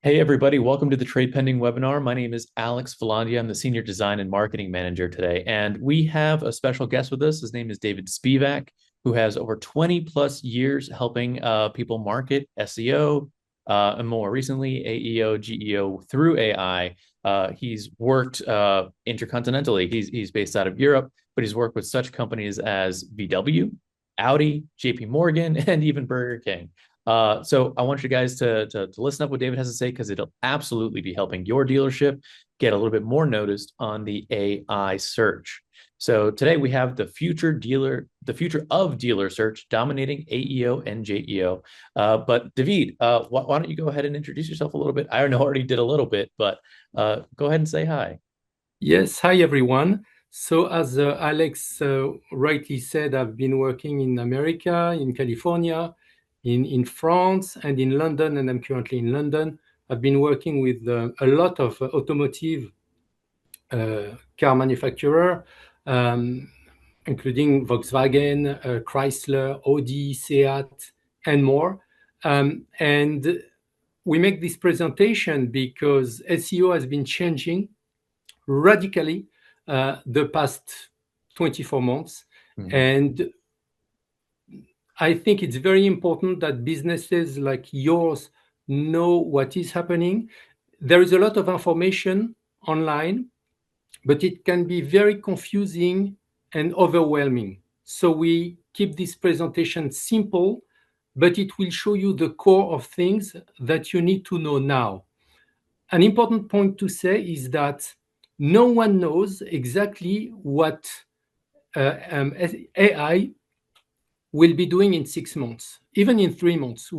Hey everybody, welcome to the Trade Pending webinar. My name is Alex Valandia. I'm the Senior Design and Marketing Manager today. And we have a special guest with us. His name is David Spivak, who has over 20 plus years helping people market SEO, and more recently AEO, GEO through AI. He's worked intercontinentally. He's based out of Europe, but he's worked with such companies as VW, Audi, JP Morgan, and even Burger King. So I want you guys to listen up what David has to say because it'll absolutely be helping your dealership get a little bit more noticed on the AI search. So today we have the future of dealer search dominating AEO and JEO. But David, why don't you go ahead and introduce yourself a little bit? I know I already did a little bit, but go ahead and say hi. Yes, hi everyone. So, as Alex rightly said, I've been working in America, in California, in France, and in London, and I'm currently in London. I've been working with a lot of automotive car manufacturer, um, including Volkswagen, Chrysler, Audi, Seat, and more. And we make this presentation because SEO has been changing radically the past 24 months. Mhm. And I think it's very important that businesses like yours know what is happening. There is a lot of information online, but it can be very confusing and overwhelming. So we keep this presentation simple, but it will show you the core of things that you need to know now. An important point to say is that no one knows exactly what AI will be doing in 6 months, even in 3 months.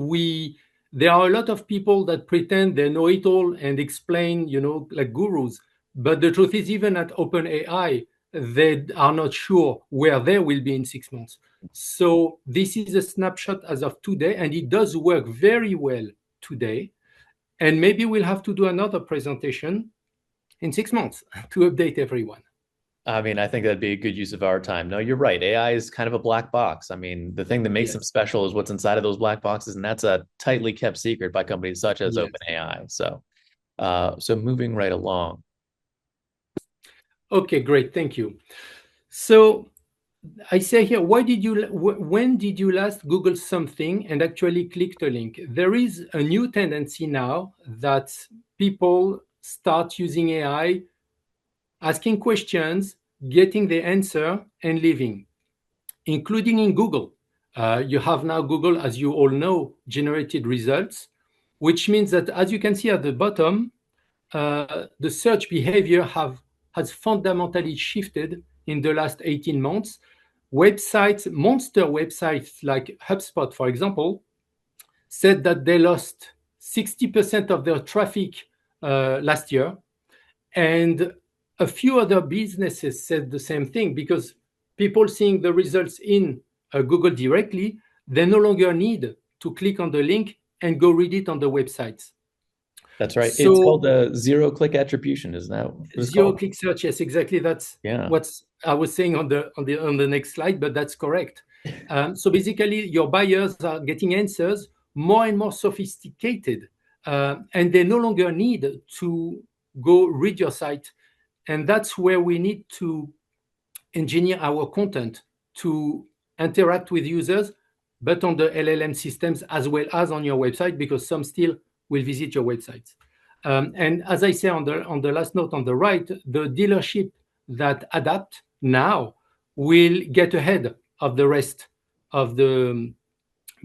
There are a lot of people that pretend they know it all and explain, like gurus. But the truth is, even at OpenAI, they are not sure where they will be in 6 months. So this is a snapshot as of today, and it does work very well today. And maybe we'll have to do another presentation in 6 months to update everyone. I mean, I think that'd be a good use of our time. No, you're right. AI is kind of a black box. I mean, the thing that makes them Yes, special is what's inside of those black boxes, and that's a tightly kept secret by companies such as yes. OpenAI. So moving right along. Okay, great. Thank you. So I say here, when did you last Google something and actually clicked a link? There is a new tendency now that people start using AI, asking questions, getting the answer, and leaving, including in Google. You have now Google, as you all know, generated results, which means that, as you can see at the bottom, the search behavior has fundamentally shifted in the last 18 months. Monster websites like HubSpot, for example, said that they lost 60% of their traffic last year. And a few other businesses said the same thing because people seeing the results in Google directly, they no longer need to click on the link and go read it on the websites. That's right. It's So called zero click attribution, isn't that what it's zero called? click search, yes, exactly. That's Yeah. what I was saying on the next slide, but that's correct. So basically, your buyers are getting answers more and more sophisticated, and they no longer need to go read your site. And that's where we need to engineer our content to interact with users, but on the LLM systems as well as on your website, because some still will visit your websites. And as I say on the last note on the right, the dealership that adapt now will get ahead of the rest of the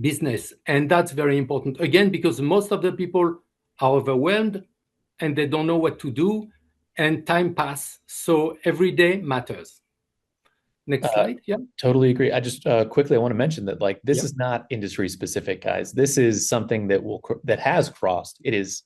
business, and that's very important again because most of the people are overwhelmed and they don't know what to do, and time pass. So every day matters. Next Uh, slide. Yeah. Totally agree. I just quickly I want to mention that like this Yeah. is not industry specific, guys. This is something that has crossed. It is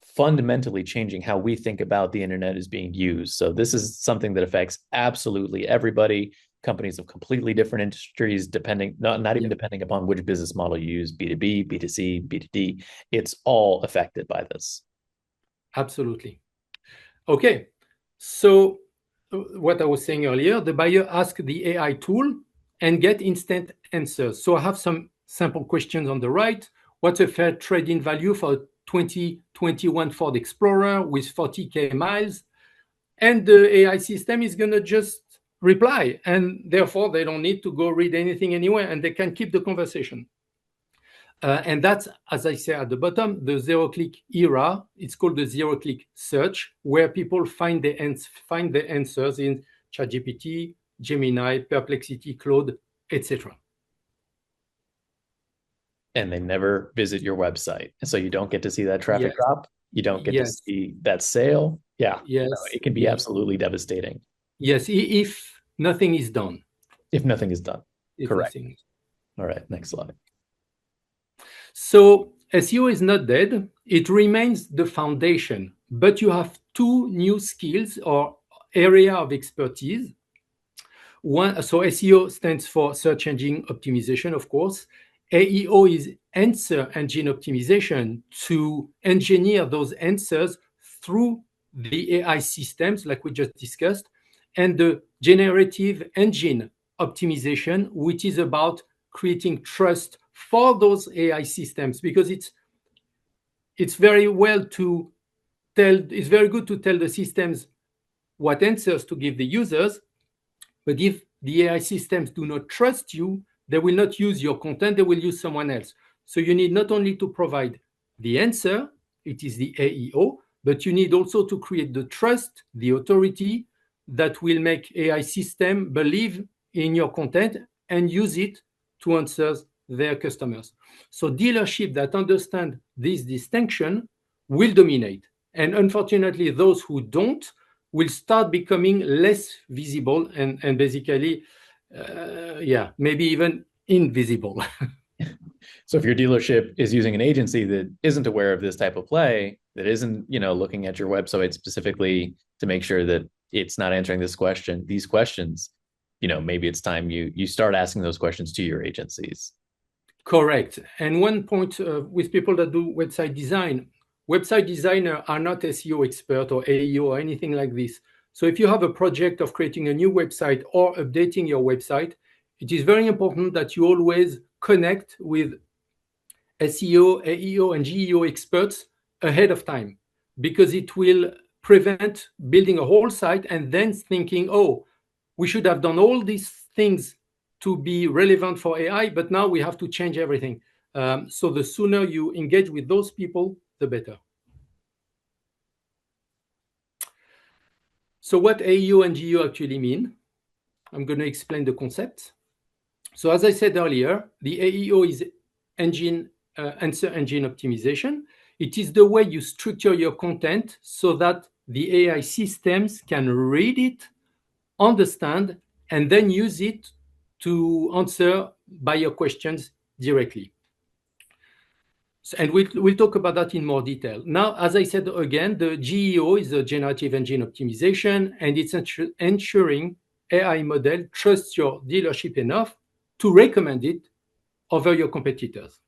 fundamentally changing how we think about the internet is being used. So this is something that affects absolutely everybody. Companies of completely different industries, depending not even Yeah. depending upon which business model you use, B2B, B2C, B2D, it's all affected by this. Absolutely. Okay. So what I was saying earlier, the buyer asks the AI tool and get instant answers. So I have some sample questions on the right. What's a fair trade-in value for a 2021 Ford Explorer with 40K miles, and the AI system is going to just reply, and therefore they don't need to go read anything anywhere, and they can keep the conversation. And that's, as I say at the bottom, the zero-click era. It's called the zero-click search, where people find the answers in ChatGPT, Gemini, Perplexity, Claude, etc. And they never visit your website. So you don't get to see that traffic Yes, drop. You don't get to yes, see that sale. Yeah. No, yes, it can be yes, absolutely devastating yes. If nothing is done, if nothing is done. if Correct. nothing. All right. Next slide. So SEO is not dead. It remains the foundation, but you have two new skills or area of expertise. One, so SEO stands for search engine optimization, of course. AEO is answer engine optimization, to engineer those answers through the AI systems, like we just discussed, and the generative engine optimization, which is about creating trust for those AI systems, because it's very good to tell the systems what answers to give the users, but if the AI systems do not trust you, they will not use your content, they will use someone else. So you need not only to provide the answer, it is the AEO, but you need also to create the trust, the authority that will make AI system believe in your content and use it to answer their customers. So dealership that understand this distinction will dominate. And unfortunately, those who don't will start becoming less visible and basically, maybe even invisible. So if your dealership is using an agency that isn't aware of this type of play, that isn't, looking at your website specifically to make sure that it's not answering these questions, maybe it's time you start asking those questions to your agencies. Correct. And one point with people that do website designers are not SEO expert or AEO or anything like this. So if you have a project of creating a new website or updating your website, it is very important that you always connect with SEO, AEO, and GEO experts ahead of time, because it will prevent building a whole site and then thinking, oh, we should have done all these things to be relevant for AI, but now we have to change everything. So the sooner you engage with those people, the better. So what AEO and GEO actually mean, I'm going to explain the concept. So as I said earlier, the AEO is answer engine optimization. It is the way you structure your content so that the AI systems can read it, understand, and then use it to answer by your questions directly. And we'll talk about that in more detail. Now, as I said again, the GEO is a generative engine optimization, and it's ensuring AI model trusts your dealership enough to recommend it over your competitors.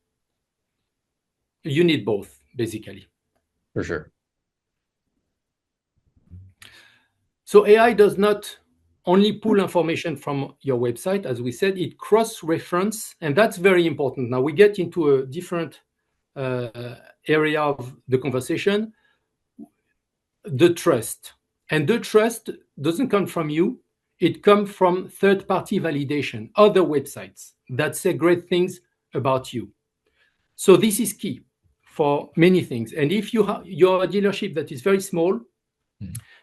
You need both, basically. For sure. So AI does not only pull information from your website, as we said, it cross-reference, and that's very important. Now we get into a different area of the conversation, the trust. And the trust doesn't come from you, it comes from third-party validation, other websites that say great things about you. So this is key for many things. And if you're a dealership that is very small,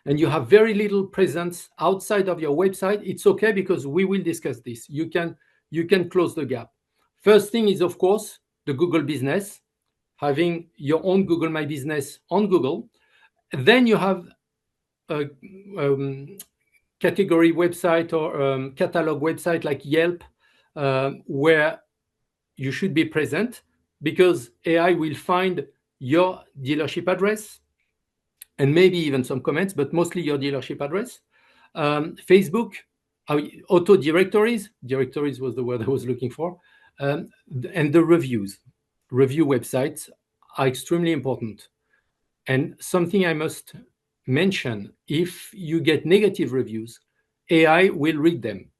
and you have very little presence outside of your website, it's okay, because we will discuss this. You can close the gap. First thing is, of course, the Google business, having your own Google My Business on Google. Then you have a category website or catalog website like Yelp, where you should be present, because AI will find your dealership address and maybe even some comments, but mostly your dealership address. Facebook, auto directories was the word I was looking for, and the review websites are extremely important. And something I must mention, if you get negative reviews, AI will read them.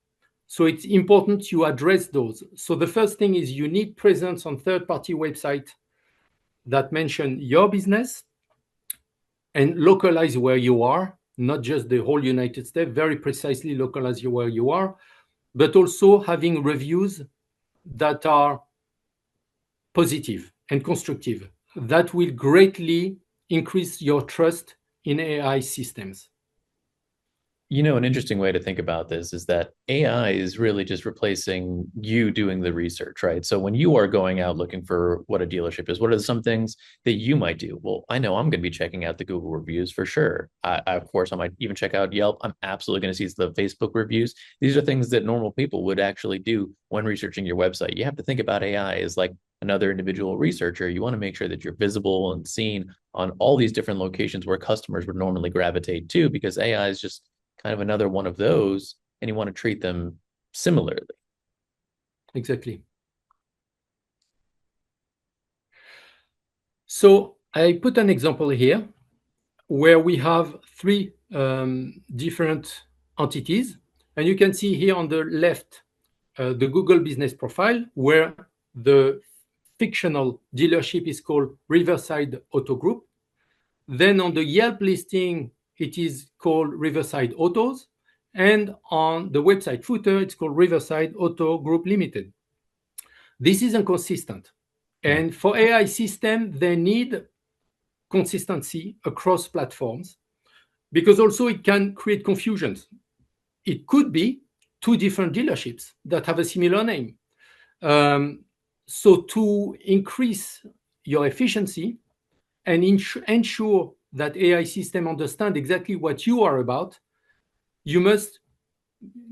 So it's important you address those. So the first thing is you need presence on third-party website that mention your business and localize where you are, not just the whole United States, very precisely localize you where you are, but also having reviews that are positive and constructive. That will greatly increase your trust in AI systems. An interesting way to think about this is that AI is really just replacing you doing the research, right? So when you are going out looking for what a dealership is, what are some things that you might do? Well, I know I'm going to be checking out the Google reviews for sure. Of course, I might even check out Yelp. I'm absolutely going to see the Facebook reviews. These are things that normal people would actually do when researching your website. You have to think about AI as like another individual researcher. You want to make sure that you're visible and seen on all these different locations where customers would normally gravitate to, because AI is just kind of another one of those, and you want to treat them similarly. Exactly. So I put an example here where we have three different entities. And you can see here on the left, the Google business profile, where the fictional dealership is called Riverside Auto Group. Then on the Yelp listing, it is called Riverside Autos. And on the website footer, it's called Riverside Auto Group Limited. This is inconsistent. Hmm. And for AI system, they need consistency across platforms because also it can create confusions. It could be two different dealerships that have a similar name. Um, so to increase your efficiency and ensure that AI system understand exactly what you are about, you must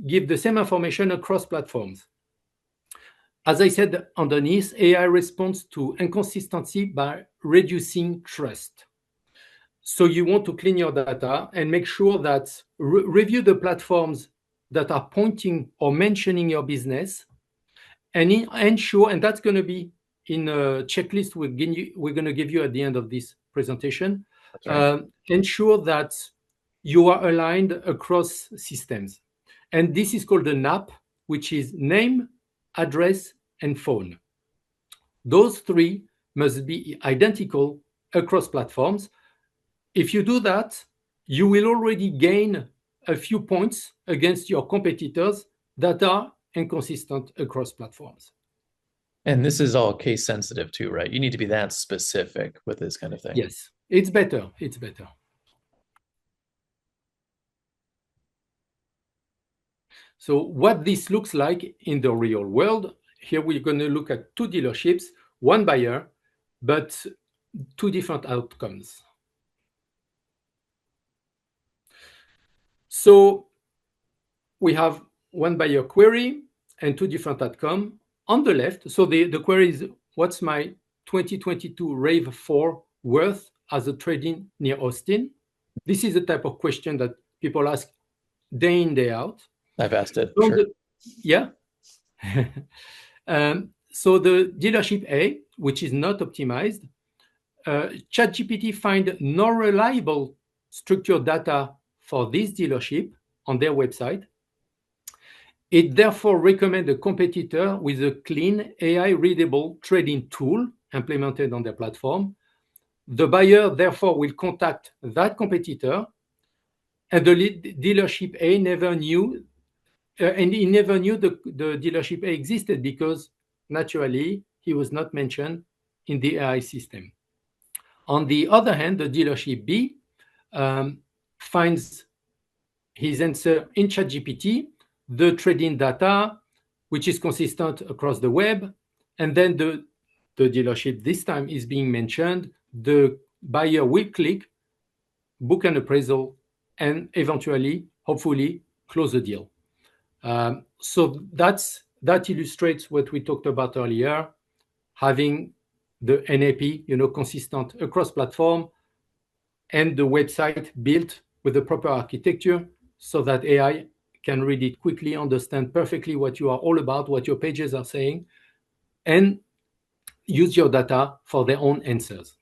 give the same information across platforms. As I said underneath, AI responds to inconsistency by reducing trust. So you want to clean your data and make sure that review the platforms that are pointing or mentioning your business and ensure, and that's going to be in a checklist we're going to give you at the end of this presentation, That's right. ensure that you are aligned across systems. And this is called the NAP, which is name, address, and phone. Those three must be identical across platforms. If you do that, you will already gain a few points against your competitors that are inconsistent across platforms. And this is all case sensitive too, right? You need to be that specific with this kind of thing. Yes, it's better. It's better. So what this looks like in the real world, here we're going to look at two dealerships, one buyer, but two different outcomes. So we have one buyer query and two different outcomes. On the left, so the query is, what's my 2022 RAV4 worth as a trade-in near Austin? This is the type of question that people ask day in, day out. I've asked it, So sure. yeah. So the dealership A, which is not optimized, ChatGPT find no reliable structured data for this dealership on their website. It therefore recommends a competitor with a clean AI-readable trading tool implemented on their platform. The buyer therefore will contact that competitor, and the dealership A never knew, and he never knew the dealership A existed because naturally he was not mentioned in the AI system. On the other hand, the dealership B finds his answer in ChatGPT, the trading data, which is consistent across the web, and then the dealership this time is being mentioned. The buyer will click, book an appraisal, and eventually, hopefully, close the deal. So that illustrates what we talked about earlier, having the NAP, consistent across platform, and the website built with the proper architecture so that AI can read it quickly, understand perfectly what you are all about, what your pages are saying, and use your data for their own answers.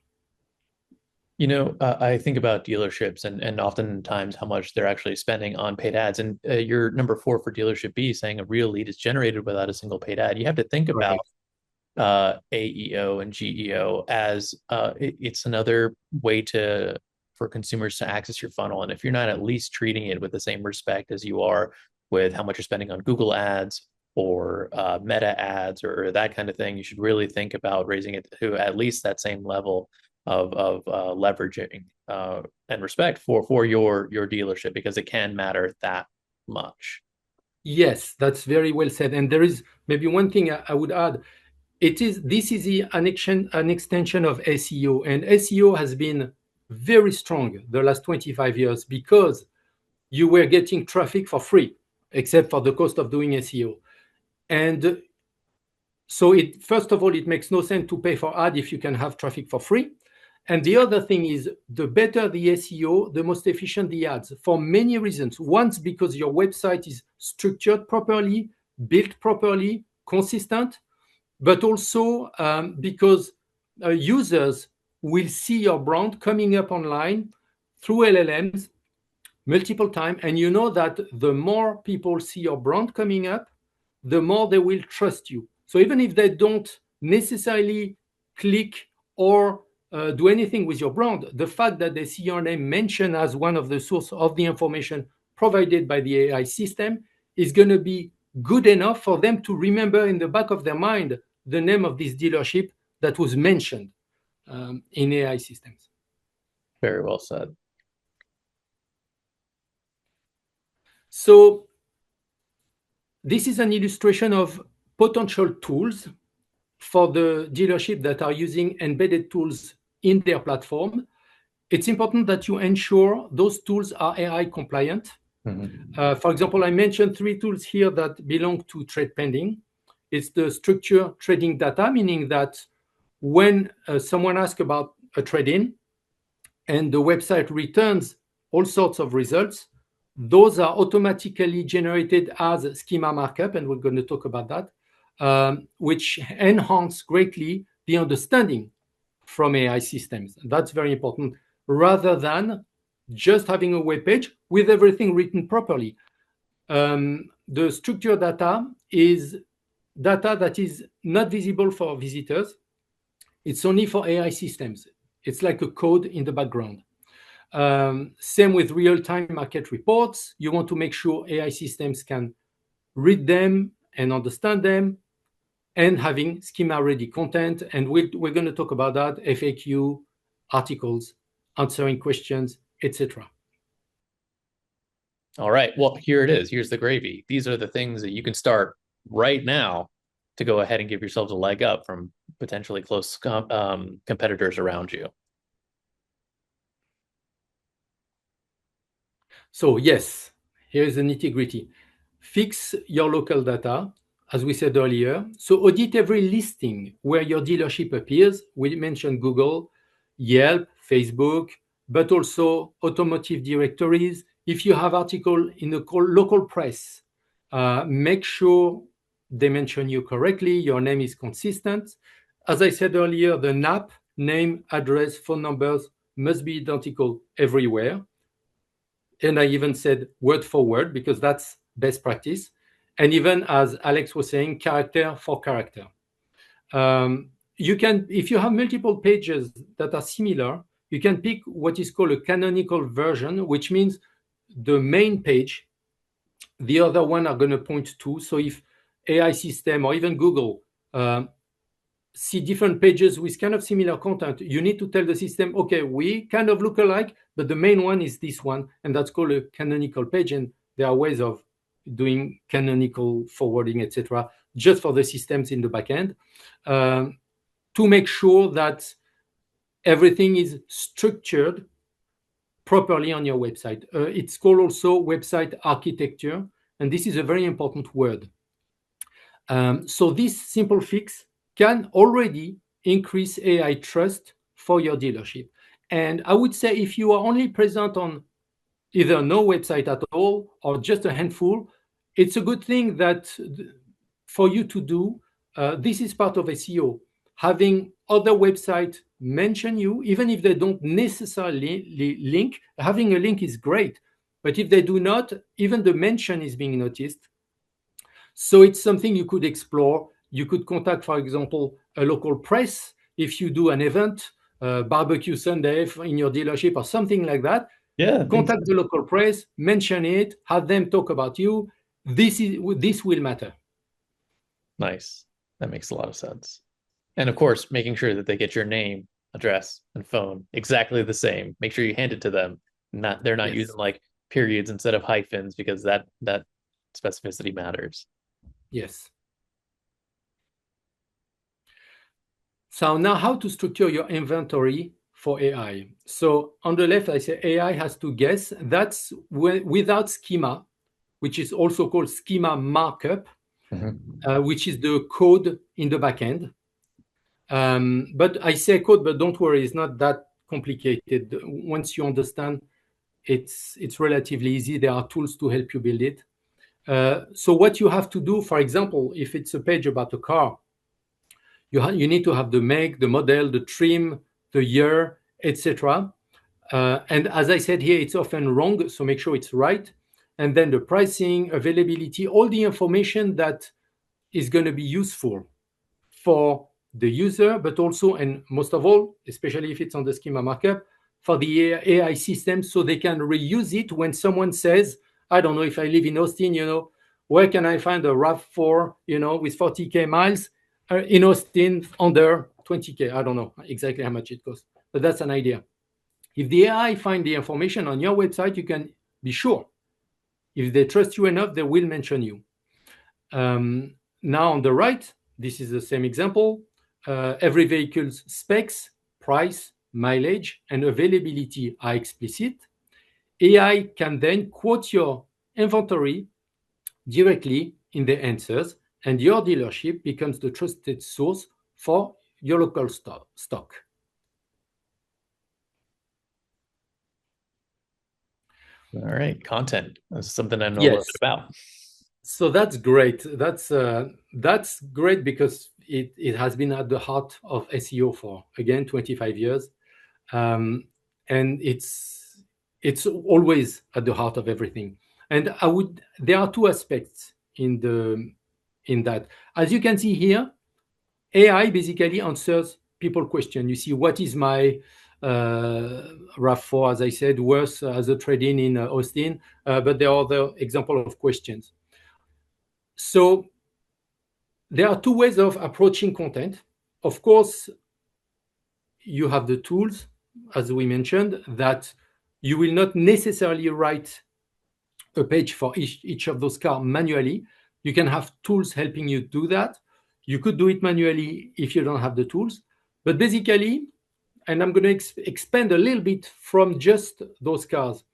I think about dealerships and oftentimes how much they're actually spending on paid ads. And your number four for dealership B saying a real lead is generated without a single paid ad. You have to think about Correct. AEO and GEO as it's another way to for consumers to access your funnel. And if you're not at least treating it with the same respect as you are with how much you're spending on Google ads or meta ads or that kind of thing, you should really think about raising it to at least that same level of leveraging and respect for your dealership because it can matter that much. Yes, that's very well said. And there is maybe one thing I would add. This is an extension of SEO, and SEO has been very strong the last 25 years because you were getting traffic for free, except for the cost of doing SEO. And so first of all, it makes no sense to pay for ad if you can have traffic for free. And the other thing is the better the SEO, the most efficient the ads for many reasons. Once, because your website is structured properly, built properly, consistent, but also because users will see your brand coming up online through LLMs multiple times. And you know that the more people see your brand coming up, the more they will trust you. So even if they don't necessarily click or do anything with your brand, the fact that they see your name mentioned as one of the source of the information provided by the AI system is going to be good enough for them to remember in the back of their mind the name of this dealership that was mentioned in AI systems. Very well said. So this is an illustration of potential tools for the dealership that are using embedded tools in their platform. It's important that you ensure those tools are AI compliant. Mm-hmm. For example, I mentioned 3 tools here that belong to trade pending. It's the structured trading data, meaning that when someone asks about a trade-in and the website returns all sorts of results, those are automatically generated as schema markup, and we're going to talk about that, which enhance greatly the understanding from AI systems. That's very important, rather than just having a web page with everything written properly. The structured data is data that is not visible for visitors. It's only for AI systems. It's like a code in the background. Same with real-time market reports. You want to make sure AI systems can read them and understand them, and having schema-ready content. And we're going to talk about that, FAQ, articles, answering questions, etc. All right. Well, here it is. Here's the gravy. These are the things that you can start right now to go ahead and give yourselves a leg up from potentially close competitors around you. So yes, here's the nitty-gritty. Fix your local data, as we said earlier. So audit every listing where your dealership appears. We mentioned Google, Yelp, Facebook, but also automotive directories. If you have article in the local press, make sure they mention you correctly, your name is consistent. As I said earlier, the NAP, name, address, phone numbers, must be identical everywhere. And I even said word for word, because that's best practice. And even as Alex was saying, character for character. You can, if you have multiple pages that are similar, you can pick what is called a canonical version, which means the main page, the other one are going to point to. So if AI system or even Google see different pages with kind of similar content, you need to tell the system, okay, we kind of look alike, but the main one is this one, and that's called a canonical page. And there are ways of doing canonical forwarding, etc., just for the systems in the backend, to make sure that everything is structured properly on your website. It's called also website architecture, and this is a very important word. So this simple fix can already increase AI trust for your dealership. And I would say if you are only present on either no website at all or just a handful, it's a good thing that for you to do. This is part of SEO. Having other websites mention you, even if they don't necessarily link, having a link is great. But if they do not, even the mention is being noticed. So it's something you could explore. You could contact, for example, a local press, if you do an event, barbecue Sunday in your dealership or something like that, Yeah, contact the local press, mention it, have them talk about you. This will matter. nice. That makes a lot of sense. And of course, making sure that they get your name, address, and phone exactly the same. Make sure you hand it to them. Not they're not using Yes, like periods instead of hyphens because that specificity matters. yes. So now how to structure your inventory for AI. So on the left, I say AI has to guess. That's without schema, which is also called schema markup, Mhm. which is the code in the backend. But I say code, but don't worry, it's not that complicated. Once you understand, it's relatively easy. There are tools to help you build it. So what you have to do, for example, if it's a page about a car, you need to have the make, the model, the trim, the year, etc. And as I said here, it's often wrong, so make sure it's right. And then the pricing, availability, all the information that is going to be useful for the user, but also, and most of all, especially if it's on the schema markup, for the AI system, so they can reuse it when someone says, I don't know, if I live in Austin, where can I find a RAV4, with 40K miles in Austin under 20K? I don't know exactly how much it costs, but that's an idea. If the AI find the information on your website, you can be sure. If they trust you enough, they will mention you. Now on the right, this is the same example. Every vehicle's specs, price, mileage, and availability are explicit. AI can then quote your inventory directly in the answers, and your dealership becomes the trusted source for your local stock. All right, content. That's something I know a little bit Yes. about. So that's great. That's great because it has been at the heart of SEO for again 25 years, um, and it's always at the heart of everything. And there are two aspects in that. As you can see here, AI basically answers people question. You see, what is my RAV4, as I said, worth as a trade-in in Austin? But there are other example of questions. So there are two ways of approaching content. Of course, you have the tools, as we mentioned, that you will not necessarily write a page for each of those cars manually. You can have tools helping you do that. You could do it manually if you don't have the tools. But basically, and I'm going to expand a little bit from just those cars.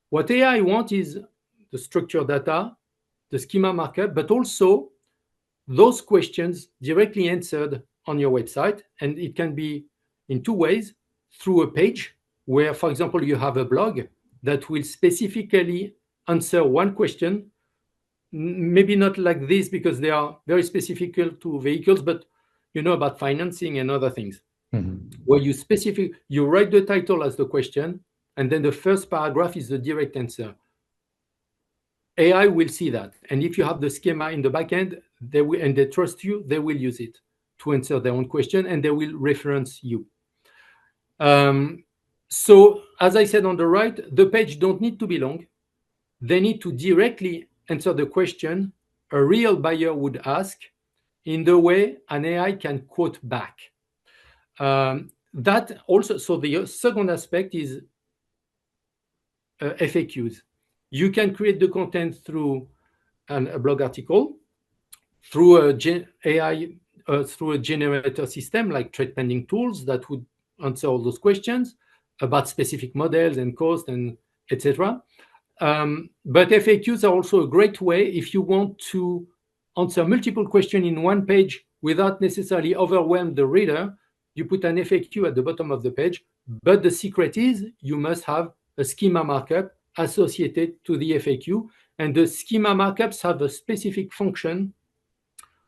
What AI wants is the structured data, the schema markup, but also those questions directly answered on your website. And it can be in two ways: through a page where, for example, you have a blog that will specifically answer one question, maybe not like this because they are very specific to vehicles, but about financing and other things, Mhm. where you write the title as the question, and then the first paragraph is the direct answer. AI will see that. And if you have the schema in the backend, and they trust you, they will use it to answer their own question, and they will reference you. So as I said on the right, the page don't need to be long. They need to directly answer the question a real buyer would ask in the way an AI can quote back. That also, so the second aspect is FAQs. You can create the content through a blog article, through AI, through a generator system like trade pending tools that would answer all those questions about specific models and cost and etc. But FAQs are also a great way if you want to answer multiple questions in one page without necessarily overwhelm the reader. You put an FAQ at the bottom of the page, but the secret is you must have a schema markup associated to the FAQ, and the schema markups have a specific function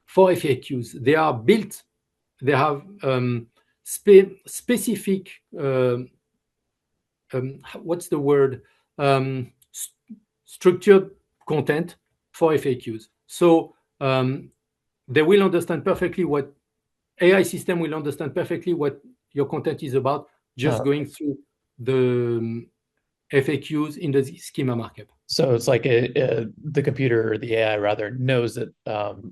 for FAQs. They are built, they have specific, what's the word? Structured content for FAQs. So they will understand perfectly what AI system will understand perfectly what your content is about, just going through the FAQs in the schema markup. So it's like the computer or the AI rather knows that,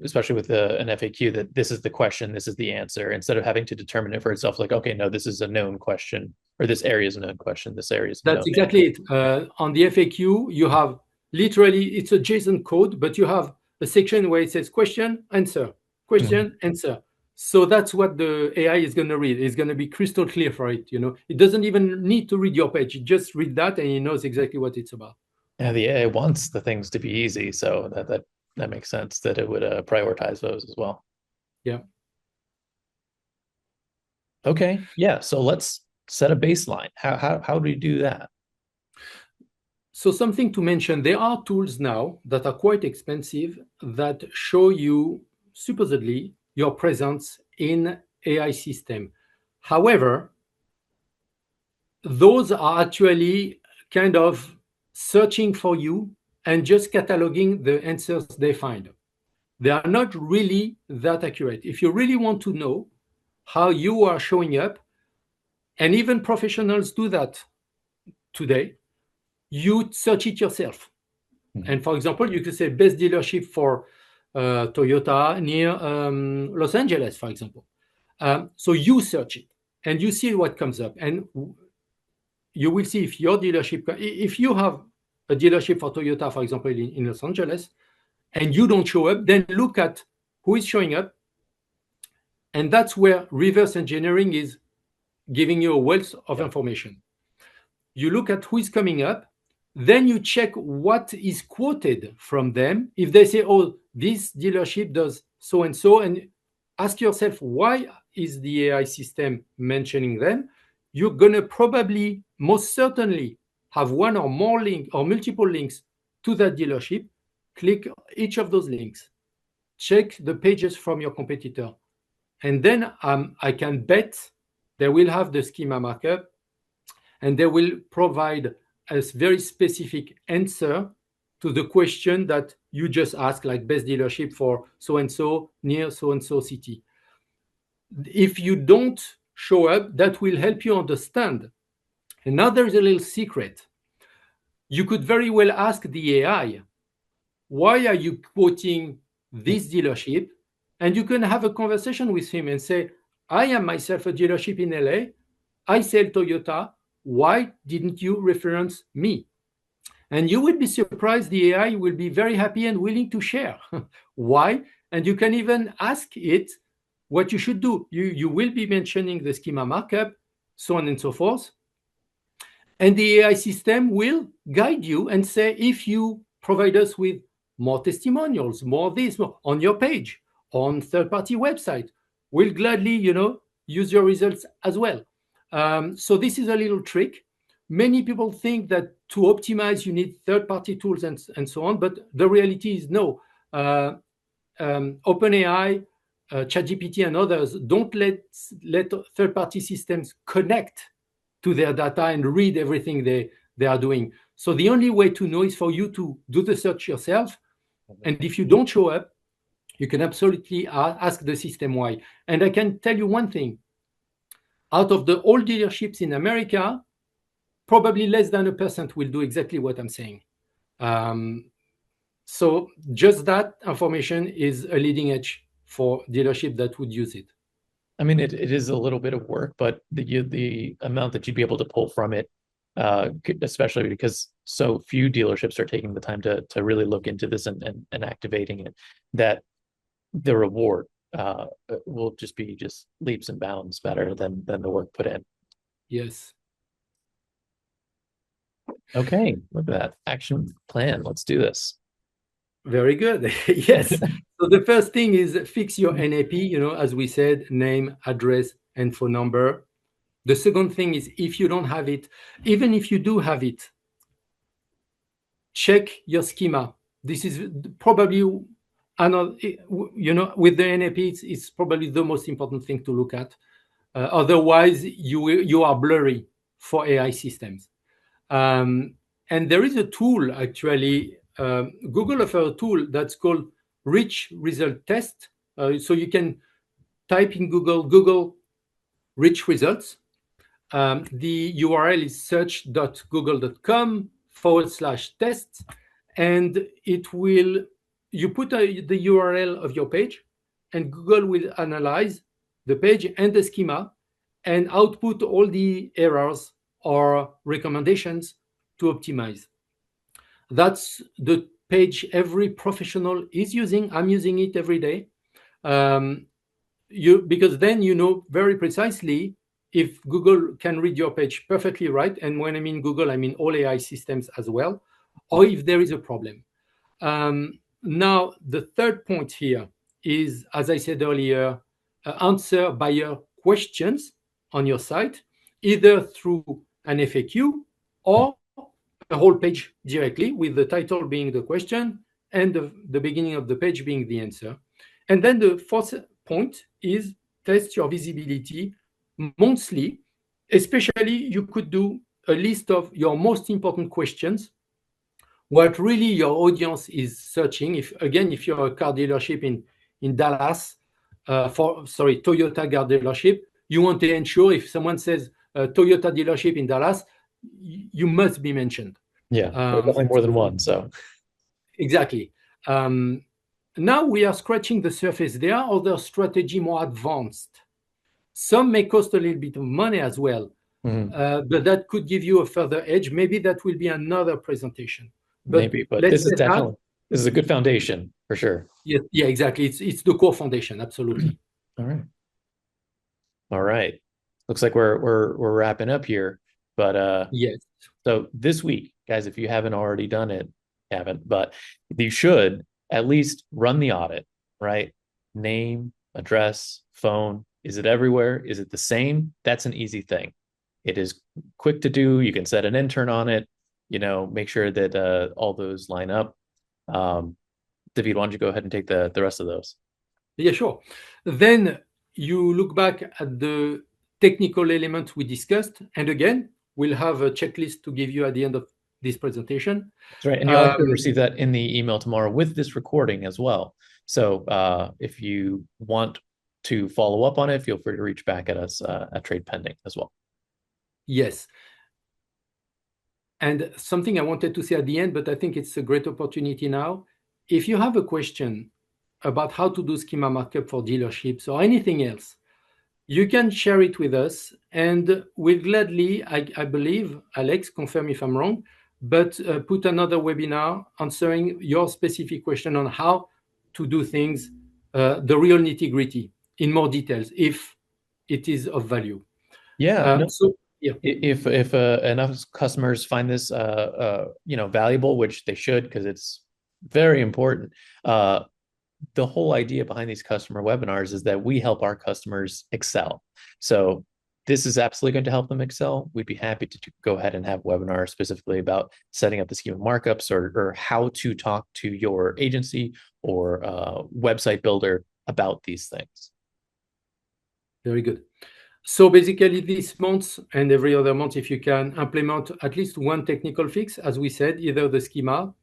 especially with an FAQ, that this is the question, this is the answer, instead of having to determine it for itself. Like, okay, no, this is a known question, or this area is a known question, this area is a That's known answer. exactly it. On the FAQ, you have literally, it's a JSON code, but you have a section where it says question, answer, question, answer. So that's what the AI is going to read. It's going to be crystal clear for it. It doesn't even need to read your page. It just read that and it knows exactly what it's about. Yeah, the AI wants the things to be easy, so that makes sense that it would prioritize those as well. Yeah. Okay, yeah. So let's set a baseline. How do we do that? So something to mention, there are tools now that are quite expensive that show you supposedly your presence in AI system. However, those are actually kind of searching for you and just cataloging the answers they find. They are not really that accurate. If you really want to know how you are showing up, and even professionals do that today, you search it yourself. And for example, you could say best dealership for Toyota near Los Angeles, for example. So you search it and you see what comes up. And you will see if your dealership, if you have a dealership for Toyota, for example, in Los Angeles, and you don't show up, then look at who is showing up. And that's where reverse engineering is giving you a wealth of information. You look at who is coming up, then you check what is quoted from them. If they say, oh, this dealership does so and so, and ask yourself, why is the AI system mentioning them? You're going to probably, most certainly, have one or more link or multiple links to that dealership. Click each of those links. Check the pages from your competitor. And then I can bet they will have the schema markup and they will provide a very specific answer to the question that you just asked, like best dealership for so-and-so near so-and-so city. If you don't show up, that will help you understand. And now there's a little secret. You could very well ask the AI, why are you quoting this dealership? And you can have a conversation with him and say, I am myself a dealership in LA. I sell Toyota. Why didn't you reference me? And you will be surprised. The AI will be very happy and willing to share. Why? And you can even ask it what you should do. You will be mentioning the schema markup, so on and so forth. And the AI system will guide you and say, if you provide us with more testimonials, more this, more on your page, on third-party website, we'll gladly, use your results as well. So this is a little trick. Many people think that to optimize, you need third-party tools and so on, but the reality is no. OpenAI, ChatGPT, and others don't let third-party systems connect to their data and read everything they are doing. So the only way to know is for you to do the search yourself. And if you don't show up, you can absolutely ask the system why. And I can tell you one thing. Out of the all dealerships in America, probably less than 1% will do exactly what I'm saying. So just that information is a leading edge for dealership that would use it. I mean, it is a little bit of work, but the amount that you'd be able to pull from it, especially because so few dealerships are taking the time to really look into this and activating it, that the reward will just be leaps and bounds better than the work put in. Yes. Okay, look at that action plan. Let's do this. Very good. Yes. So the first thing is fix your NAP, as we said, name, address, and phone number. The second thing is if you don't have it, even if you do have it, check your schema. This is probably another, with the NAP, it's probably the most important thing to look at. Otherwise, you are blurry for AI systems. And there is a tool, actually, Google offers a tool that's called Rich Result Test. So you can type in Google rich results. The URL is search.google.com/test, and it will, you put the URL of your page, and Google will analyze the page and the schema and output all the errors or recommendations to optimize. That's the page every professional is using. I'm using it every day. Because then you know very precisely if Google can read your page perfectly right, and when I mean Google, I mean all AI systems as well, or if there is a problem. Now, the third point here is, as I said earlier, answer buyer questions on your site, either through an FAQ or a whole page directly, with the title being the question and the beginning of the page being the answer. And then the fourth point is test your visibility monthly. Especially, you could do a list of your most important questions, what really your audience is searching. If you're a car dealership in Dallas, Toyota car dealership, you want to ensure if someone says Toyota dealership in Dallas, you must be mentioned. Yeah, there's definitely more than one. So exactly. Now we are scratching the surface. There are other strategy more advanced. Some may cost a little bit of money as well, but that could give you a further edge. Maybe that will be another presentation. Maybe, but let's this is say definitely this is a good foundation for sure. Yeah, exactly. It's the core foundation. Absolutely. All right. All right. Looks like we're wrapping up here. But Yes. so this week, guys, if you haven't already done it, haven't, but you should at least run the audit, right? Name, address, phone. Is it everywhere? Is it the same? That's an easy thing. It is quick to do. You can set an intern on it, make sure that all those line up. David, why don't you go ahead and take the rest of those? Yeah, sure. Then you look back at the technical elements we discussed, and again, we'll have a checklist to give you at the end of this presentation. That's right. And you'll actually receive that in the email tomorrow with this recording as well. So if you want to follow up on it, feel free to reach back at us at Trade Pending as well. Yes. And something I wanted to say at the end, but I think it's a great opportunity now. If you have a question about how to do schema markup for dealerships or anything else, you can share it with us, and we'll gladly, I believe, Alex, confirm if I'm wrong, but put another webinar answering your specific question on how to do things, the real nitty-gritty in more details, if it is of value. Yeah. No. So yeah. If enough customers find this valuable, which they should, because it's very important. The whole idea behind these customer webinars is that we help our customers excel. So this is absolutely going to help them excel. We'd be happy to go ahead and have webinars specifically about setting up the schema markups or how to talk to your agency or website builder about these things. Very good. So basically this month and every other month, if you can implement at least one technical fix, as we said, either the schema,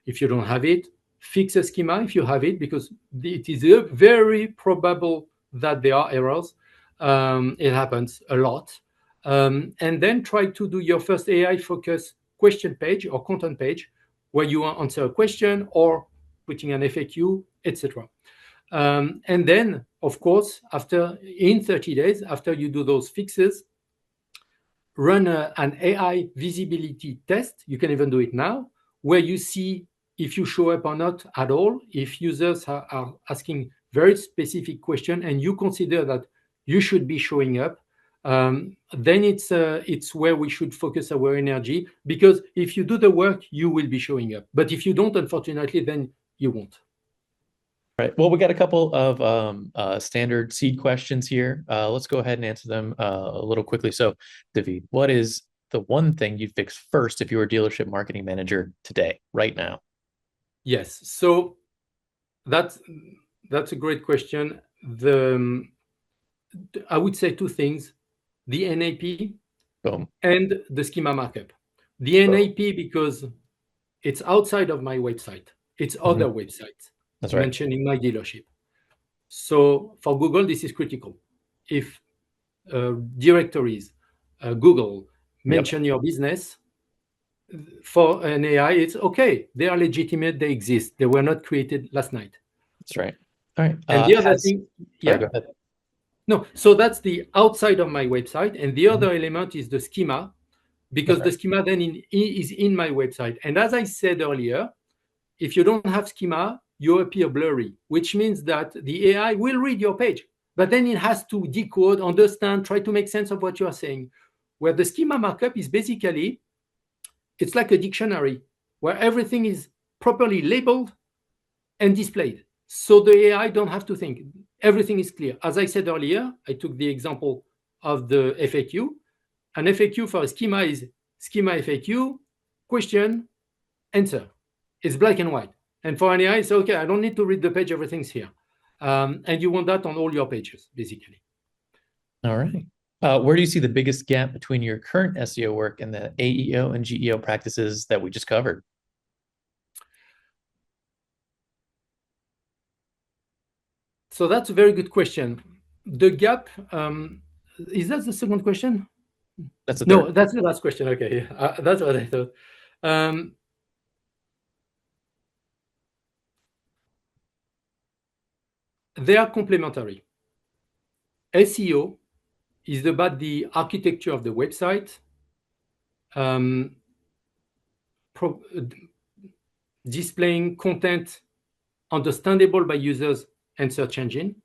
if you don't have it, fix a schema if you have it, because it is very probable that there are errors. It happens a lot. And then try to do your first AI focus question page or content page where you answer a question or putting an FAQ, etc. And then, of course, in 30 days, after you do those fixes, run an AI visibility test. You can even do it now, where you see if you show up or not at all. If users are asking very specific question and you consider that you should be showing up, then it's where we should focus our energy, because if you do the work, you will be showing up. But if you don't, unfortunately, then you won't. Right. Well, we got a couple of standard seed questions here. Let's go ahead and answer them a little quickly. So, David, what is the one thing you'd fix first if you were a dealership marketing manager today, right now? Yes. So that's a great question. I would say two things: the NAP Boom. and the schema markup. The NAP because it's outside of my website. It's other websites That's right. mentioning my dealership. So for Google, this is critical. If directories, Google Yep, mention your business, for an AI, it's okay. They are legitimate. They exist. They were not created last night. that's right. All right. And the other Has thing, Sorry, yeah, go ahead. no. So that's the outside of my website. And the Mhm. other element is the schema, That's because the right. schema then is in my website. And as I said earlier, if you don't have schema, you appear blurry, which means that the AI will read your page, but then it has to decode, understand, try to make sense of what you are saying. Where the schema markup is basically, it's like a dictionary where everything is properly labeled and displayed. So the AI don't have to think. Everything is clear. As I said earlier, I took the example of the FAQ. An FAQ for a schema is schema FAQ, question, answer. It's black and white. And for an AI, it's okay, I don't need to read the page, everything's here. And you want that on all your pages, basically. All right. Where do you see the biggest gap between your current SEO work and the AEO and GEO practices that we just covered? So that's a very good question. The gap, is that the second question? That's the third. No, that's the last question. Okay, that's what I thought. Um, they are complementary. SEO is about the architecture of the website, um, pro- displaying content understandable by users and search engine.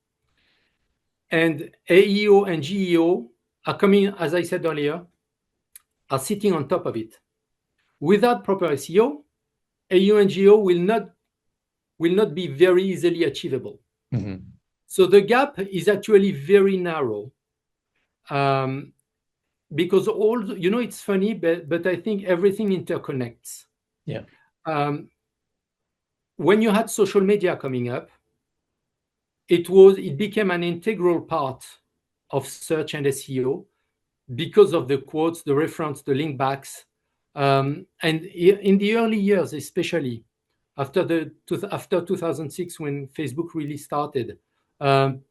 And AEO and GEO are coming, as I said earlier, are sitting on top of it. Without proper SEO, AEO and GEO will not be very easily achievable. Mhm. So the gap is actually very narrow, um, because it's funny, but I think everything interconnects. Yeah. Um, when you had social media coming up, it became an integral part of search and SEO because of the quotes, the reference, the link backs. And in the early years, especially after 2006, when Facebook really started, um,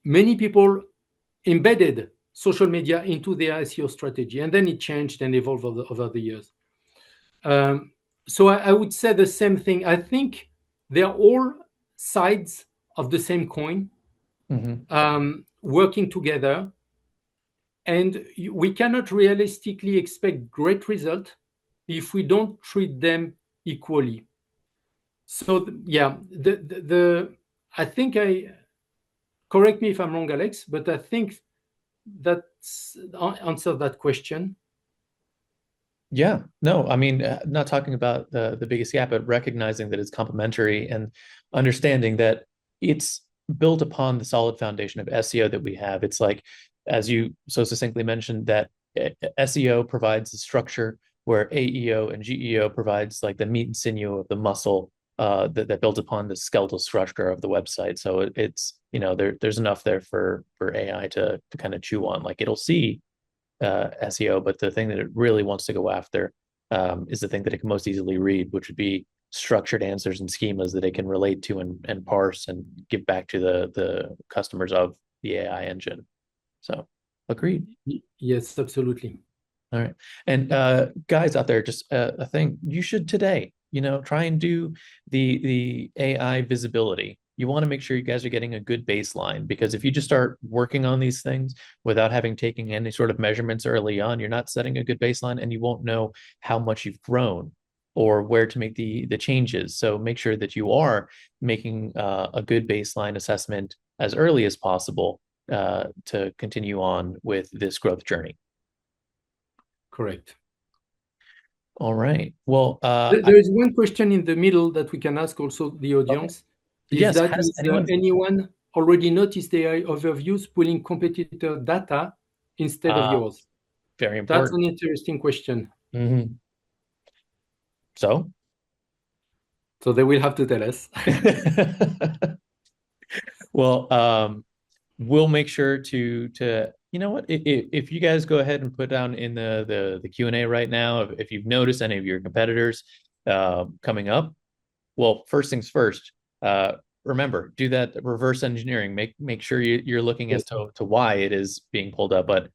many people embedded social media into their SEO strategy, and then it changed and evolved over the years. Um, so I would say the same thing. I think they're all sides of the same coin, Hmm. working together, and we cannot realistically expect great result if we don't treat them equally. So yeah, the I think I correct me if I'm wrong, Alex, but I think that's answer that question. Yeah, no, I mean, not talking about the biggest gap, but recognizing that it's complementary and understanding that it's built upon the solid foundation of SEO that we have. It's like, as you so succinctly mentioned, that SEO provides the structure where AEO and GEO provides like the meat and sinew of the muscle that builds upon the skeletal structure of the website. So it's, there's enough there for AI to kind of chew on. Like it'll see SEO, but the thing that it really wants to go after is the thing that it can most easily read, which would be structured answers and schemas that it can relate to and parse and give back to the customers of the AI engine. So, agreed. Yes, absolutely. All right. And guys out there, just a thing you should today, try and do the AI visibility. You want to make sure you guys are getting a good baseline because if you just start working on these things without having taken any sort of measurements early on, you're not setting a good baseline and you won't know how much you've grown or where to make the changes. So make sure that you are making a good baseline assessment as early as possible to continue on with this growth journey. Correct. All right. Well, There is one question in the middle that we can ask also the okay. audience. Is Yes. that Has is anyone? anyone already noticed AI overviews pulling competitor data instead of Uh, yours? Very That's an important. interesting question. Hmm. So, So they will have to tell us. well, we'll make sure to you know what if you guys go ahead and put down in the Q&A right now if you've noticed any of your competitors coming up. Well, first things first. remember, do that reverse engineering. Make sure you're looking as Yes. to why it is being pulled up, but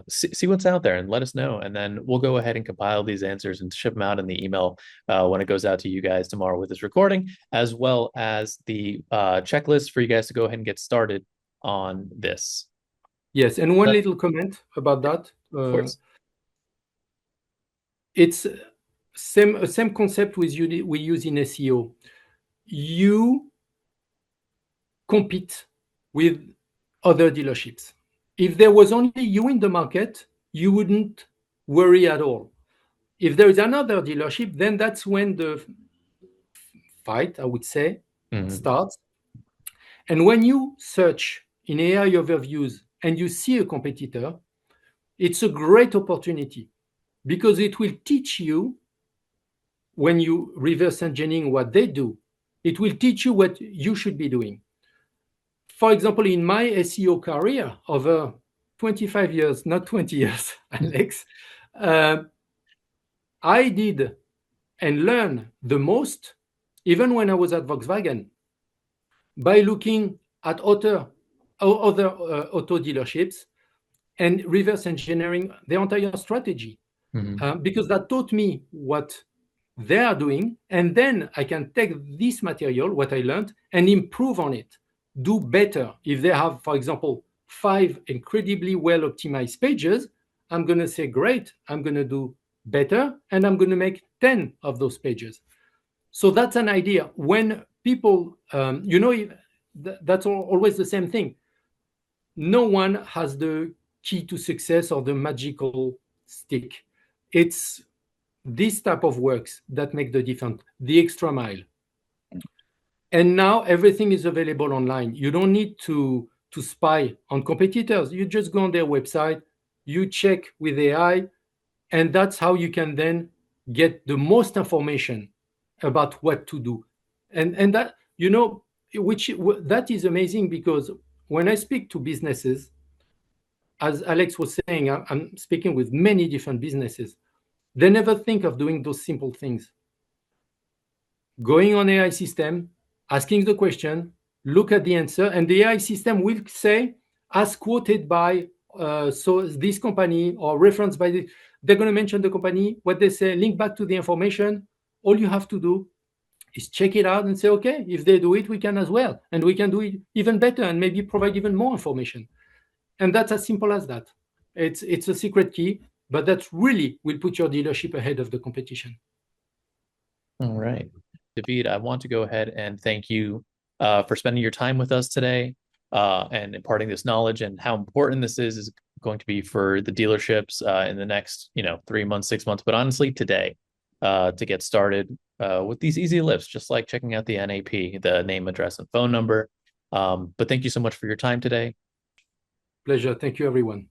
see what's out there and let us know, and then we'll go ahead and compile these answers and ship them out in the email when it goes out to you guys tomorrow with this recording, as well as the checklist for you guys to go ahead and get started on this. Yes, and one But, little comment about that. of course. It's same concept we use in SEO. You compete with other dealerships. If there was only you in the market, you wouldn't worry at all. If there is another dealership, then that's when the fight, I would say, Mhm. starts. And when you search in AI overviews and you see a competitor, it's a great opportunity because it will teach you, when you reverse engineering what they do, it will teach you what you should be doing. For example, in my SEO career over 25 years, not 20 years, Alex, uh, I did and learned the most, even when I was at Volkswagen, by looking at other auto dealerships and reverse engineering their entire strategy. Mhm. Because that taught me what they are doing, and then I can take this material, what I learned, and improve on it, do better. If they have, for example, 5 incredibly well optimized pages, I'm going to say, great, I'm going to do better, and I'm going to make 10 of those pages. So that's an idea. When people, that's always the same thing. No one has the key to success or the magical stick. It's this type of works that make the difference, the extra mile. And now everything is available online. You don't need to spy on competitors. You just go on their website, you check with AI, and that's how you can then get the most information about what to do. And that, which that is amazing, because when I speak to businesses, as Alex was saying, I'm speaking with many different businesses. They never think of doing those simple things. Going on AI system, asking the question, look at the answer, and the AI system will say, as quoted by so this company, or referenced by the, they're going to mention the company, what they say, link back to the information. All you have to do is check it out and say, okay, if they do it, we can as well. And we can do it even better and maybe provide even more information. And that's as simple as that. It's a secret key, but that really will put your dealership ahead of the competition. All right. David, I want to go ahead and thank you for spending your time with us today and imparting this knowledge and how important this is going to be for the dealerships in the next, 3 months, 6 months, but honestly, today to get started with these easy lifts, just like checking out the NAP, the name, address, and phone number. But thank you so much for your time today. Pleasure. Thank you, everyone.